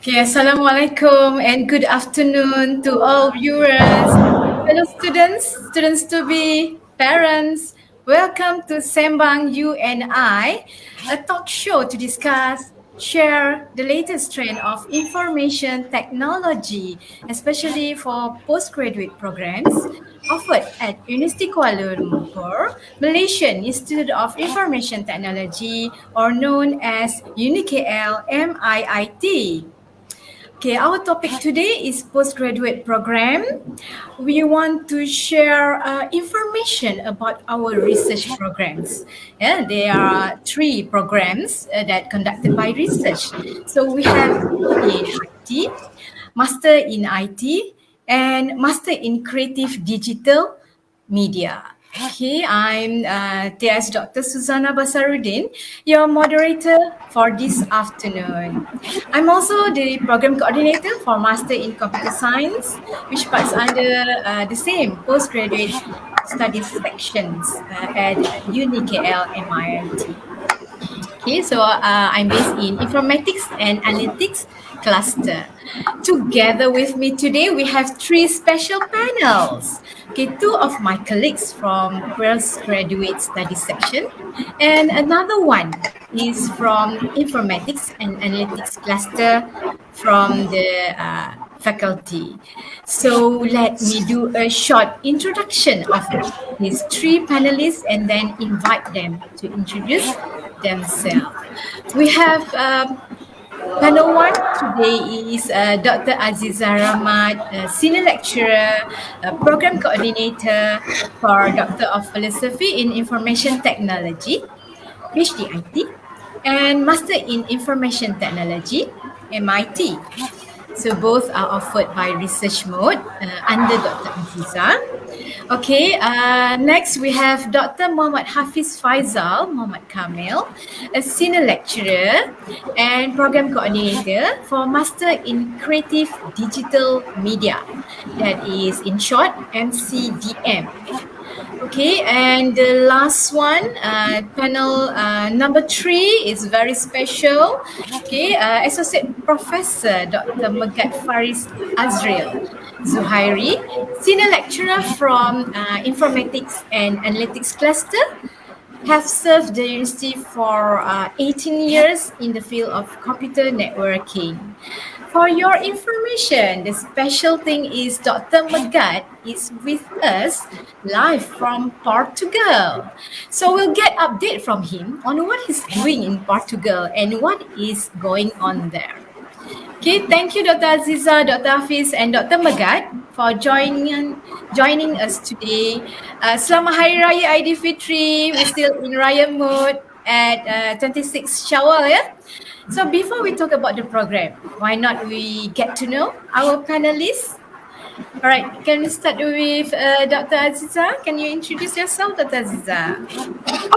Okay, Assalamualaikum and good afternoon to all viewers, fellow students, students to be, parents. Welcome to Sembang You and I, a talk show to discuss, share the latest trend of information technology, especially for postgraduate programs offered at Universiti Kuala Lumpur, Malaysian Institute of Information Technology, or known as UniKL MIIT. Okay, our topic today is postgraduate program. We want to share information about our research programs. Yeah, there are three programs that conducted by research. So we have PhD in IT, Master in IT, and Master in Creative Digital Media. Okay, I'm TS Dr. Susanna Basaruddin, your moderator for this afternoon. I'm also the program coordinator for Master in Computer Science, which falls under the same postgraduate studies sections at UniKL MIIT. Okay, so I'm based in Informatics and Analytics cluster. Together with me today, we have three special panels. Okay, two of my colleagues from postgraduate studies section, and another one is from Informatics and Analytics cluster from the faculty. So let me do a short introduction of these three panelists and then invite them to introduce themselves. We have panel one today is Dr. Aziza Rahmat, Senior Lecturer, Program Coordinator for Doctor of Philosophy in Information Technology, PhD IT, and Master in Information Technology, MIT. So both are offered by research mode under Dr. Aziza. Okay, next we have Dr. Muhammad Hafiz Faizal Muhammad Kamil, a senior lecturer and program coordinator for Master in Creative Digital Media. That is in short MCDM. Okay, and the last one, panel number 3 is very special. Okay, Associate Professor Dr. Megat Faris Azril Zuhairi, Senior Lecturer from Informatics and Analytics Cluster, have served the university for 18 years in the field of computer networking. For your information, the special thing is Dr. Megat is with us live from Portugal. So we'll get update from him on what he's doing in Portugal and what is going on there. Okay, thank you Dr. Aziza, Dr. Hafiz and Dr. Megat for joining us today. Selamat Hari Raya Aidilfitri. We're still in Raya mode at 26 Shawwal, yeah? So before we talk about the program, why not we get to know our panelists? All right, can we start with Dr. Aziza? Can you introduce yourself, Dr. Aziza?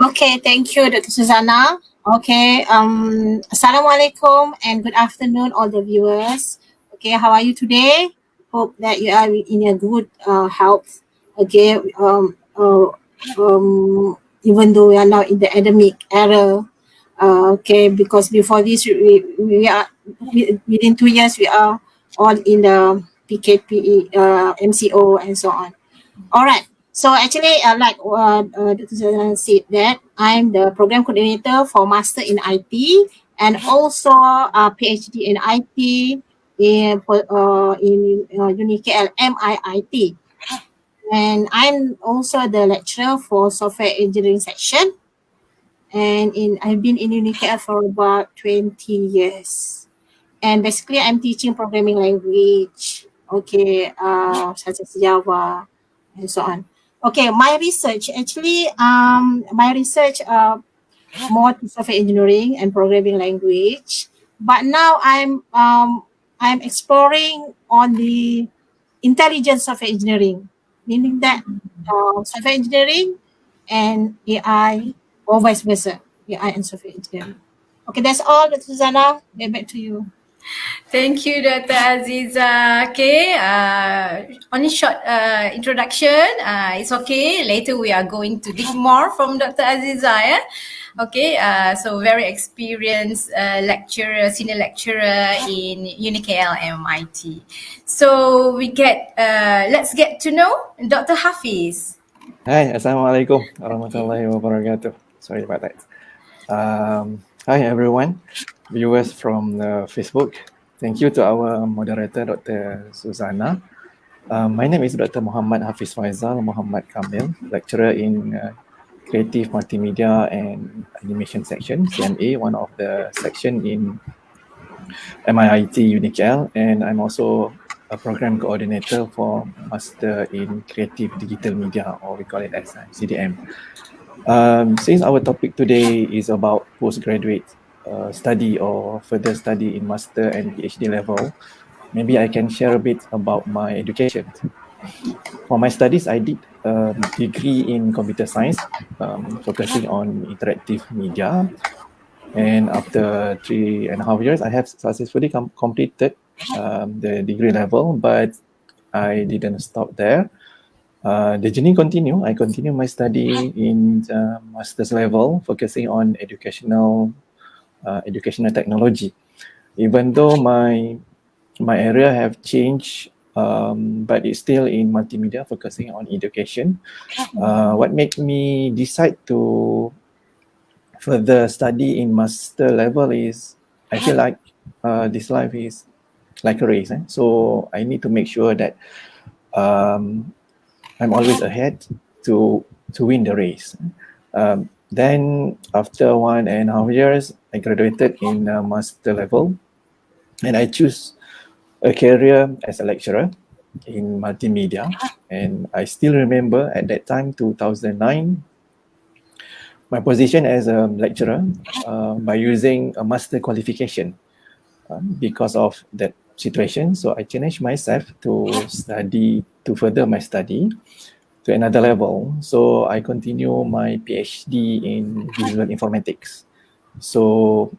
Okay, thank you, Dr. Susanna. Okay, Assalamualaikum and good afternoon, all the viewers. Okay, how are you today? Hope that you are in a good health. Okay, even though we are now in the endemic era. Okay, because before this, we are within 2 years we are all in the PKP, MCO and so on. All right. So actually, like Dr. Zana said that I'm the program coordinator for Master in IT and also PhD in IT in UniKL MIIT. And I'm also the lecturer for software engineering section. And I've been in UniKL for about 20 years. And basically, I'm teaching programming language, okay, such as Java and so on. Okay, my research actually, more to software engineering and programming language, but now I'm exploring on the intelligent software engineering, meaning that software engineering and AI or vice versa, AI and software engineering. Okay, that's all, Dr. Susanna. Get back to you. Thank you, Dr. Aziza. Okay, only short introduction. It's okay. Later we are going to dig more from Dr. Aziza. Yeah? Okay, so very experienced lecturer, senior lecturer in UniKL MIT. So let's get to know Dr. Hafiz. Hai, Assalamualaikum warahmatullahi wabarakatuh. Sorry about that. Hi everyone, viewers from Facebook. Thank you to our moderator, Dr. Susanna. My name is Dr. Muhammad Hafiz Faizal Muhammad Kamil, lecturer in Creative Multimedia and Animation section, CMA, one of the section in MIIT UniKL, and I'm also a program coordinator for Master in Creative Digital Media, or we call it as CDM. Since our topic today is about postgraduate study or further study in master and PhD level, maybe I can share a bit about my education. For my studies, I did a degree in computer science, focusing on interactive media. And after 3.5 years, I have successfully completed the degree level, but I didn't stop there. The journey continue. I continue my study in the master's level, focusing on educational technology. Even though my area have changed, but it's still in multimedia, focusing on education. What made me decide to further study in master level is I feel like this life is like a race, so I need to make sure that I'm always ahead to win the race. Then after 1.5 years, I graduated in master level, and I choose a career as a lecturer in multimedia. And I still remember at that time, 2009, my position as a lecturer by using a master qualification because of that situation. So I challenged myself to further my study to another level. So I continue my PhD in visual informatics. So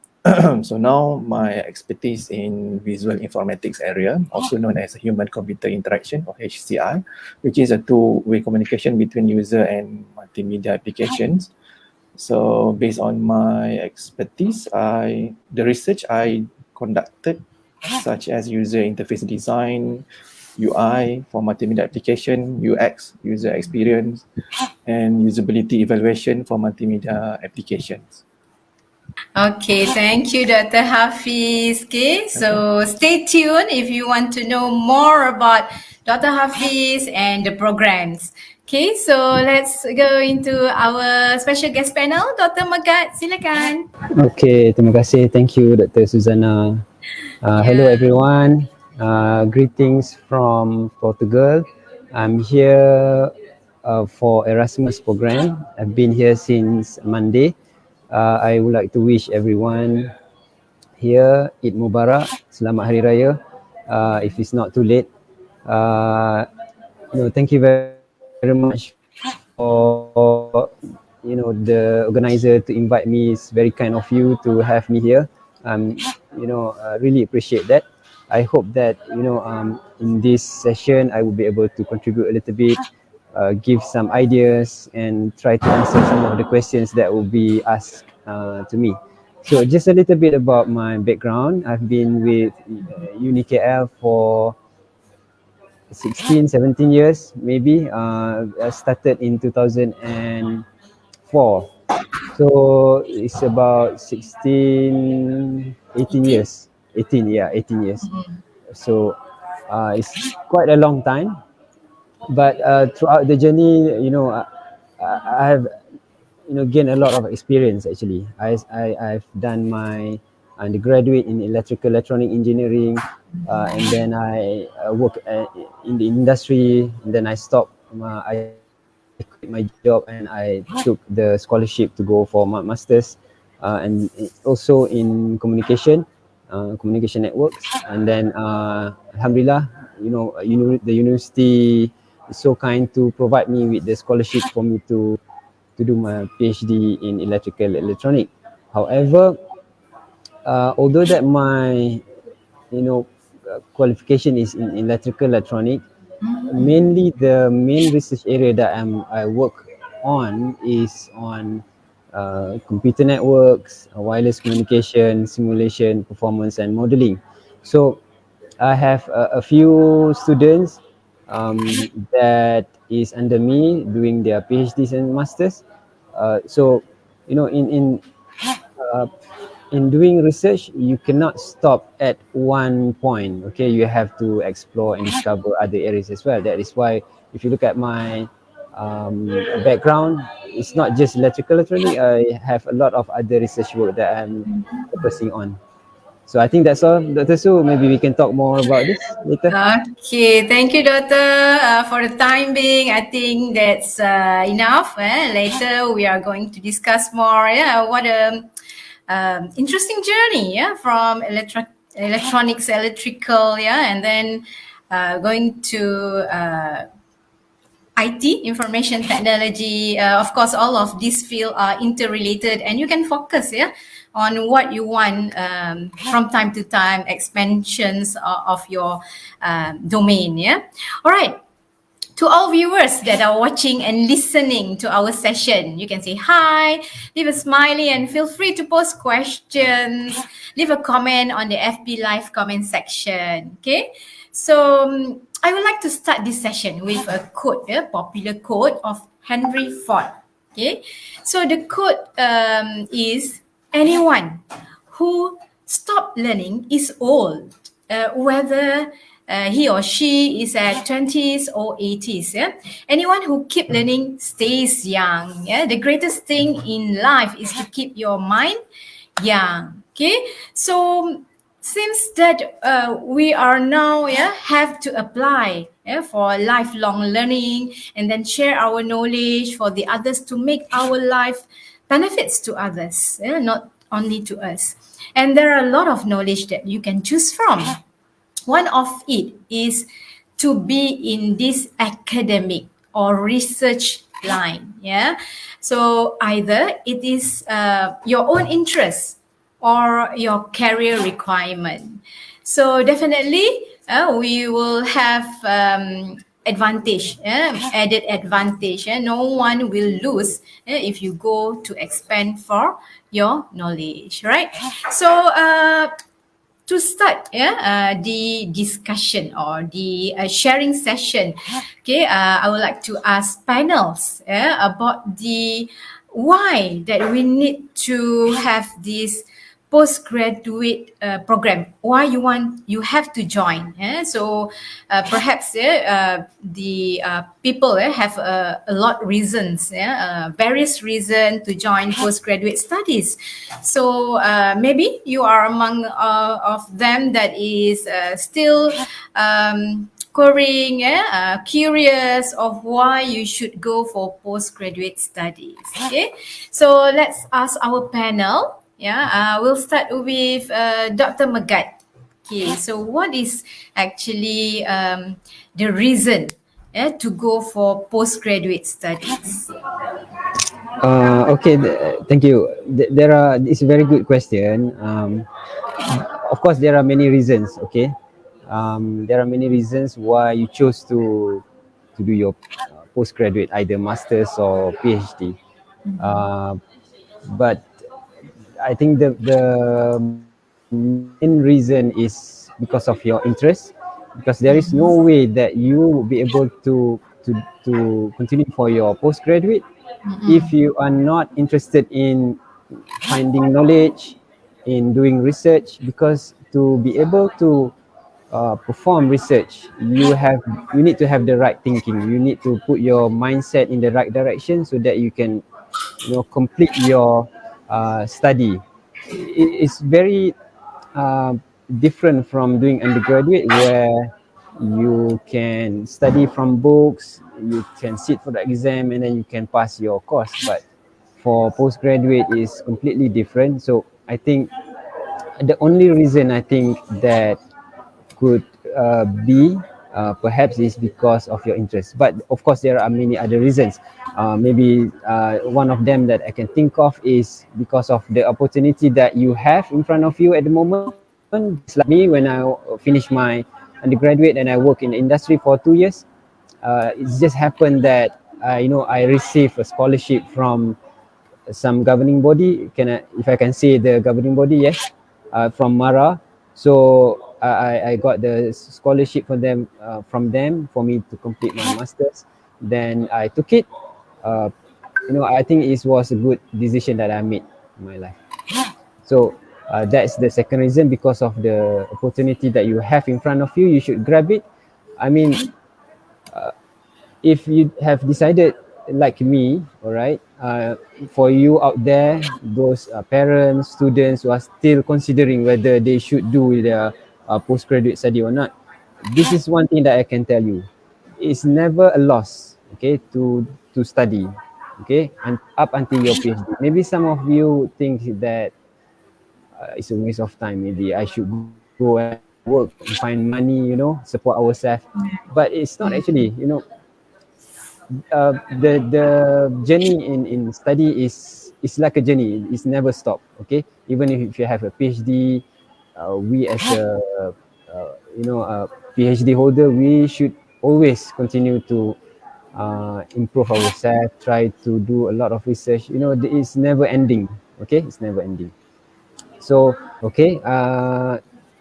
so now my expertise in visual informatics area, also known as human-computer interaction, or HCI, which is a two-way communication between user and multimedia applications. So based on my expertise, the research I conducted, such as user interface design, UI for multimedia application, UX, user experience, and usability evaluation for multimedia applications. Okay, thank you, Dr. Hafiz. Okay, so stay tuned if you want to know more about Dr. Hafiz and the programs. Okay, so let's go into our special guest panel. Dr. Megat, silakan. Okay, terima kasih. Thank you, Dr. Susanna. Hello, everyone. Greetings from Portugal. I'm here for Erasmus program. I've been here since Monday. I would like to wish everyone here Eid Mubarak, Selamat Hari Raya. If it's not too late, thank you very much for the organizer to invite me. It's very kind of you to have me here. Really appreciate that. I hope that in this session I will be able to contribute a little bit, give some ideas, and try to answer some of the questions that will be asked to me. So just a little bit about my background. I've been with UniKL for 16, 17 years maybe. I started in 2004. So it's about 16, 18 years. 18 years. So it's quite a long time. But throughout the journey, I have gained a lot of experience actually. I've done my undergraduate in electrical electronic engineering, and then I work in the industry, and then I stopped. I quit my job and I took the scholarship to go for my masters, and also in communication networks. And then alhamdulillah, the university is so kind to provide me with the scholarship for me to do my PhD in electrical electronic. However, although that my qualification is in electrical electronic, mainly the main research area that I work on is on computer networks, wireless communication, simulation, performance, and modeling. So I have a few students that is under me doing their PhDs and masters. So you know, uh, in doing research, you cannot stop at one point. Okay, you have to explore and discover other areas as well. That is why, if you look at my background, it's not just electrical electronic. I have a lot of other research work that I'm focusing on. So I think that's all, Dr. Su. Maybe we can talk more about this later. Okay, thank you, Doctor. For the time being, I think that's enough. Later, we are going to discuss more. Yeah, what a interesting journey. Yeah, from electronics, electrical. Yeah, and then going to IT, information technology. Of course, all of these fields are interrelated, and you can focus, yeah, on what you want from time to time, expansions of your domain. Yeah. All right. To all viewers that are watching and listening to our session, you can say hi, leave a smiley, and feel free to post questions. Leave a comment on the FB Live comment section. Okay. So I would like to start this session with a quote, a popular quote of Henry Ford. Okay. So the quote is, anyone who stopped learning is old, whether he or she is at 20s or 80s. Yeah? Anyone who keep learning stays young. Yeah? The greatest thing in life is to keep your mind young. Okay, so seems that we are now have to apply for lifelong learning and then share our knowledge for the others to make our life benefits to others, not only to us. And there are a lot of knowledge that you can choose from. One of it is to be in this academic or research line. Yeah. So either it is your own interest or your career requirement. So definitely we will have advantage, added advantage. No one will lose if you go to expand for your knowledge, right? So to start the discussion or the sharing session, okay, I would like to ask panels about the why that we need to have this postgraduate program. Why you have to join. So perhaps the people have a lot reasons, various reasons to join postgraduate studies. So maybe you are among of them that is still querying, curious of why you should go for postgraduate studies. Okay, so let's ask our panel. We'll start with Dr. Megat. Okay, so what is actually the reason to go for postgraduate studies? Okay, thank you. There are. It's a very good question. Of course, there are many reasons. Okay, there are many reasons why you chose to do your postgraduate, either masters or PhD. But I think the main reason is because of your interest, because there is no way that you will be able to continue for your postgraduate if you are not interested in finding knowledge, in doing research. Because to be able to perform research, you need to have the right thinking. You need to put your mindset in the right direction so that you can, complete your study. It's very uh, different from doing undergraduate, where you can study from books, you can sit for the exam, and then you can pass your course. But for postgraduate is completely different. So I think the only reason I think that could be perhaps is because of your interest. But of course, there are many other reasons. Maybe one of them that I can think of is because of the opportunity that you have in front of you at the moment. Just like me, when I finish my undergraduate and I work in the industry for 2 years, it's just happened that I received a scholarship from some governing body. If I can say the governing body, yes, from Mara. So I got the scholarship from them for me to complete my masters. Then I took it. Uh, I think it was a good decision that I made in my life. So that's the second reason, because of the opportunity that you have in front of you, you should grab it. I mean, if you have decided like me, all right, for you out there, those parents, students who are still considering whether they should do their postgraduate study or not, this is one thing that I can tell you: it's never a loss, okay, to study, okay, and up until your PhD. Maybe some of you think that it's a waste of time. Maybe I should go and work and find money, support ourselves. But it's not actually. The journey in study is like a journey. It's never stop. Okay, even if you have a PhD, we as a PhD holder, we should always continue to improve ourselves. Try to do a lot of research. It's never ending. Okay, it's never ending. So okay,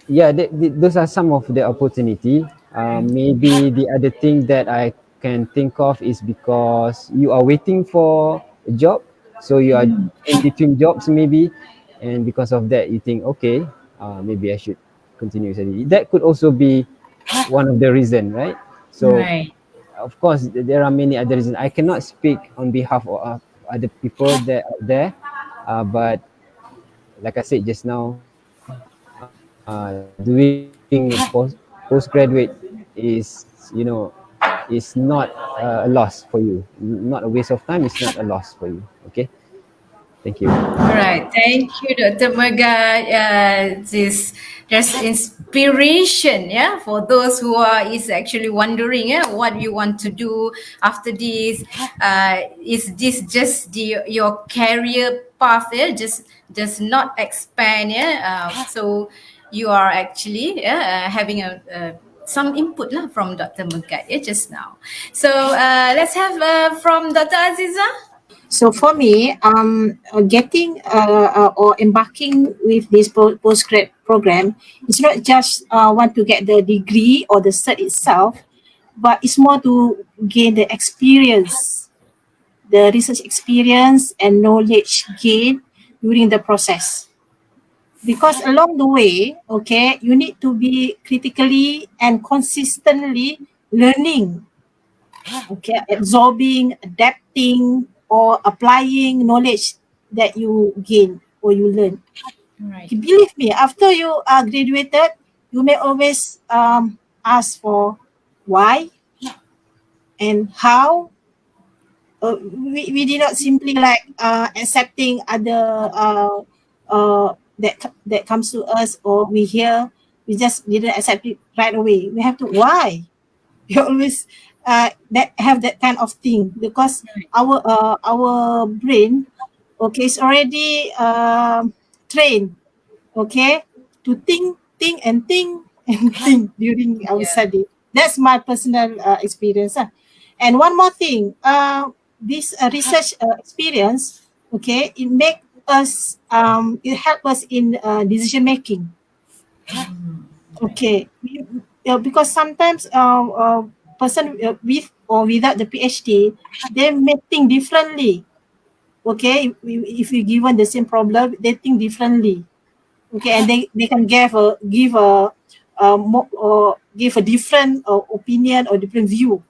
yeah, those are some of the opportunity. Maybe the other thing that I can think of is because you are waiting for a job, so you are in between jobs maybe, and because of that you think, okay, maybe I should continue study. That could also be one of the reason, right? So Right. of course there are many other reasons. I cannot speak on behalf of other people that out there, but like I said just now, doing postgraduate is not a loss for you, not a waste of time. It's not a loss for you. Okay, thank you. All right. Thank you, Dr. Maga. There's inspiration, yeah, for those who is actually wondering, yeah, what you want to do after this. Is this just your career path? Yeah, just does not expand. Yeah. So you are actually having some input lah from Dr. Megat, yeah, just now. So let's have from Dr. Aziza. So for me, getting or embarking with this postgrad program is not just want to get the degree or the cert itself, but it's more to gain the experience, the research experience and knowledge gained during the process. Because along the way, okay, you need to be critically and consistently learning, okay, absorbing, adapting, or applying knowledge that you gain or you learn. Right. Believe me, after you are graduated, you may always ask for why and how. We did not simply like accepting other that comes to us or we hear, we just didn't accept it right away. We have to why. You always that have that kind of thing because our brain, okay, is already trained, okay, to think and think and think during our Yeah. study. That's my personal experience. And one more thing, this research experience, okay, it make us, it help us in decision making. Okay, because sometimes person with or without the PhD, they may think differently. Okay, if you given the same problem, they think differently. Okay, and they can give a different opinion or different view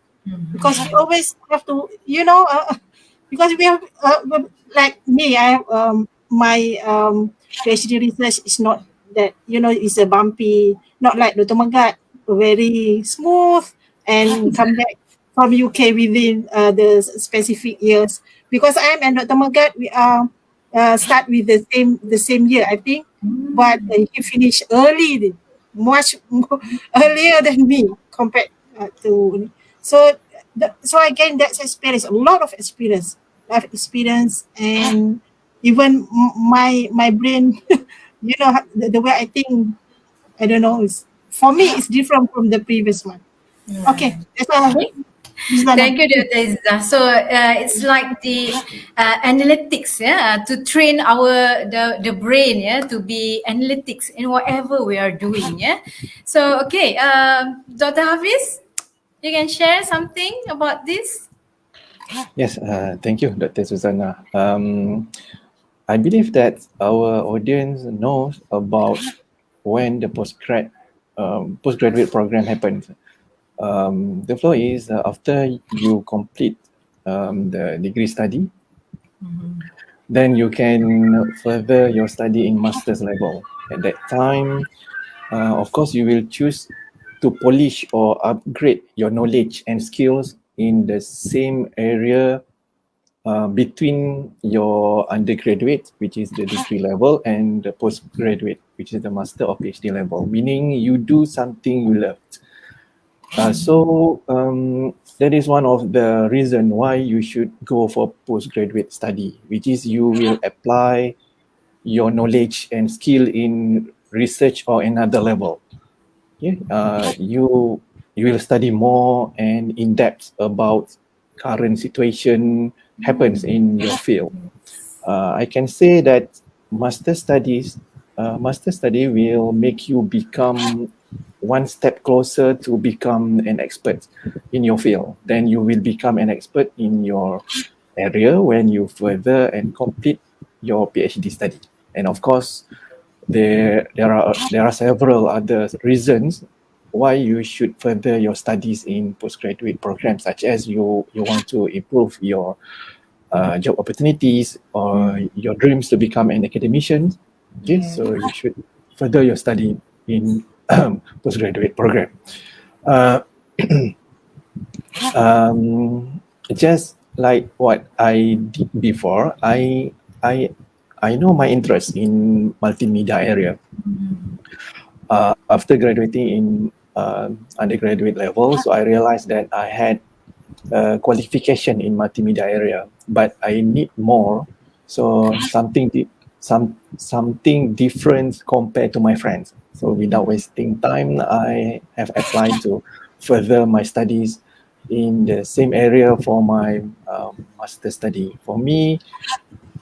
because we always have to, because we have like me, I have my PhD research is not that, it's a bumpy, not like Dr. Magat, very smooth and come back from UK within the specific years. Because I am and Dr. Magat, we are start with the same year, I think, but he finished early, much more earlier than me compared to. So so I gained that experience, a lot of experience, life experience, and even my brain, the way I think, I don't know, is for me it's different from the previous one. Okay, that's all. Thank you, Dr. Izzah. So it's like the analytics, to train the brain, to be analytics in whatever we are doing, So okay, Dr. Hafiz, you can share something about this. Yes, thank you, Dr. Susanna. I believe that our audience knows about when the postgraduate program happens. The flow is after you complete the degree study, then you can further your study in master's level. At that time, of course, you will choose to polish or upgrade your knowledge and skills in the same area between your undergraduate, which is the degree level, and the postgraduate, which is the master or PhD level, meaning you do something you love. So that is one of the reason why you should go for postgraduate study, which is you will apply your knowledge and skill in research or another level. Okay? You will study more and in depth about current situation happens in your field. I can say that master study will make you become one step closer to become an expert in your field. Then you will become an expert in your area when you further and complete your PhD study. And of course, there are several other reasons why you should further your studies in postgraduate programs, such as you want to improve your job opportunities or your dreams to become an academician. Okay, so you should further your study in postgraduate program. Just like what I did before, I know my interest in multimedia area. After graduating in undergraduate level, so I realized that I had qualification in multimedia area, but I need more. So something different compared to my friends. So without wasting time, I have applied to further my studies in the same area for my master study. For me,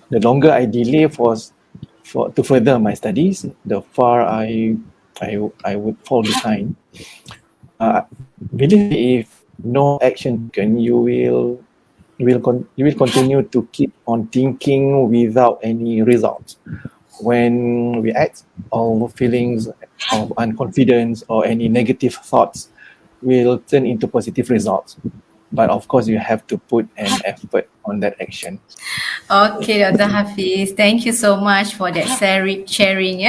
the longer I delay to further my studies, the far I would fall behind. Believe me, if no action taken, you will continue to keep on thinking without any results. When we act, all feelings of unconfidence or any negative thoughts will turn into positive results. But of course, you have to put an effort on that action. Okay, Dr. Hafiz, thank you so much for that sharing.